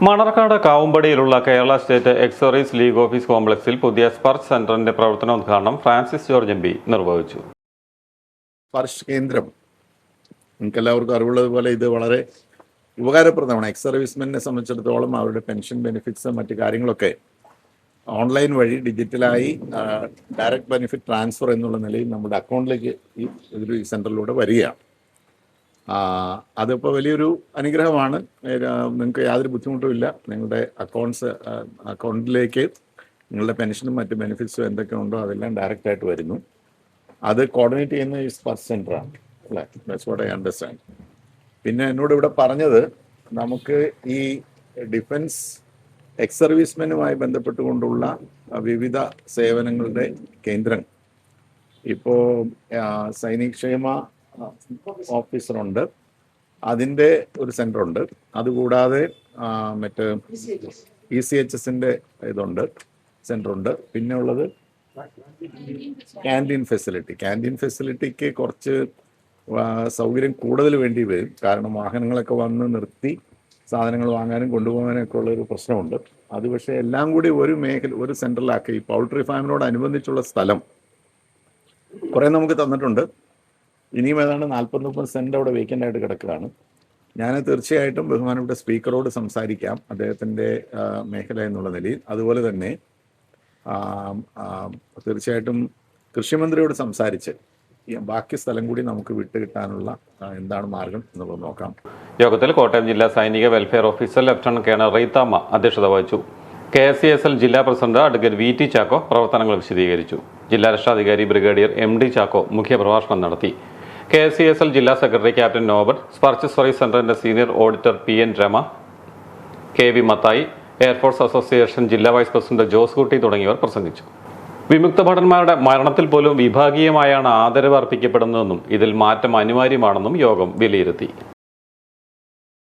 മണർക്കാട് കാവുംപടിയിലുള്ള കേരള സ്റ്റേറ്റ് എക്സറീസ് league office കോംപ്ലക്സിൽ പുതിയ സ്പർശ് സെന്ററിന്റെ പ്രവർത്തനോദ്ഘാടനം ഫ്രാൻസിസ് ജോർജ് എം പി നിർവഹിച്ചു. സ്പർശ് കേന്ദ്രം നിങ്ങൾക്ക് എല്ലാവർക്കും അറിവുള്ളതുപോലെ ഇത് വളരെ ഉപകാരപ്രദമാണ്. എക്സ് സർവീസ്മെന്റിനെ സംബന്ധിച്ചിടത്തോളം അവരുടെ പെൻഷൻ ബെനിഫിറ്റ്സ് മറ്റു കാര്യങ്ങളൊക്കെ ഓൺലൈൻ വഴി ഡിജിറ്റലായി ഡയറക്റ്റ് ബെനിഫിറ്റ് ട്രാൻസ്ഫർ എന്നുള്ള നിലയിൽ നമ്മുടെ അക്കൗണ്ടിലേക്ക് ഈ സെന്ററിലൂടെ വരികയാണ്. അതിപ്പോൾ വലിയൊരു അനുഗ്രഹമാണ്. നിങ്ങൾക്ക് യാതൊരു ബുദ്ധിമുട്ടും ഇല്ല. നിങ്ങളുടെ അക്കൗണ്ടിലേക്ക് നിങ്ങളുടെ പെൻഷനും മറ്റ് ബെനിഫിറ്റ്സും എന്തൊക്കെ ഉണ്ടോ അതെല്ലാം ഡയറക്റ്റായിട്ട് വരുന്നു. അത് കോർഡിനേറ്റ് ചെയ്യുന്ന ഈ സ്പർശ് സെൻ്ററാണ് അല്ലേ? That's what I understand. പിന്നെ എന്നോട് ഇവിടെ പറഞ്ഞത് നമുക്ക് ഈ ഡിഫൻസ് എക്സ് സർവീസ്മെനുമായി ബന്ധപ്പെട്ടുകൊണ്ടുള്ള വിവിധ സേവനങ്ങളുടെ കേന്ദ്രങ്ങൾ ഇപ്പോൾ സൈനികക്ഷേമ ഓഫീസറുണ്ട്, അതിൻ്റെ ഒരു സെൻ്ററുണ്ട്. അതുകൂടാതെ മറ്റ് ECHSൻ്റെ ഇതുണ്ട്, സെൻ്ററുണ്ട്. പിന്നെ ഉള്ളത് ക്യാൻറ്റീൻ ഫെസിലിറ്റിക്ക് കുറച്ച് സൗകര്യം കൂടുതൽ വേണ്ടി വരും. കാരണം വാഹനങ്ങളൊക്കെ വന്ന് നിർത്തി സാധനങ്ങൾ വാങ്ങാനും കൊണ്ടുപോകാനൊക്കെ ഉള്ളൊരു പ്രശ്നമുണ്ട്. അത് പക്ഷേ എല്ലാം കൂടി ഒരു സെൻറ്ററിലാക്കി ഈ പൗൾട്രി ഫാമിനോടനുബന്ധിച്ചുള്ള സ്ഥലം കുറേ നമുക്ക് തന്നിട്ടുണ്ട്. ഇനിയും ഏതാണ്ട് 40-50 സെൻറ്റ് അവിടെ വേക്കൻ്റ് ആയിട്ട് കിടക്കുകയാണ്. ഞാൻ തീർച്ചയായിട്ടും ബഹുമാനപ്പെട്ട സ്പീക്കറോട് സംസാരിക്കാം അദ്ദേഹത്തിൻ്റെ മേഖല എന്നുള്ള നിലയിൽ. അതുപോലെ തന്നെ തീർച്ചയായിട്ടും കൃഷിമന്ത്രിയോട് സംസാരിച്ച് ബാക്കി സ്ഥലം കൂടി നമുക്ക് വിട്ടുകിട്ടാനുള്ള എന്താണ് മാർഗം എന്നുള്ളത് നോക്കാം. യോഗത്തിൽ കോട്ടയം ജില്ലാ സൈനിക welfare officer lieutenant colonel Reethamma അധ്യക്ഷത വഹിച്ചു. KSCSL ജില്ലാ പ്രസിഡന്റ് അഡ്വക്കേറ്റ് VT ചാക്കോ പ്രവർത്തനങ്ങൾ വിശദീകരിച്ചു. ജില്ലാ രക്ഷാധികാരി ബ്രിഗേഡിയർ MD ചാക്കോ മുഖ്യപ്രഭാഷണം നടത്തി. KSCSL ജില്ലാ secretary captain Norbert, Sparsh service സെന്ററിന്റെ senior auditor PN Rama, KV Mathai, air force association ജില്ലാ വൈസ് പ്രസിഡന്റ് ജോസ് കുട്ടി തുടങ്ങിയവർ പ്രസംഗിച്ചു. വിമുക്ത ഭടന്മാരുടെ മരണത്തിൽ പോലും വിഭാഗീയമായാണ് ആദരവ് അർപ്പിക്കപ്പെടുന്നതെന്നും ഇതിൽ മാറ്റം അനിവാര്യമാണെന്നും യോഗം വിലയിരുത്തി.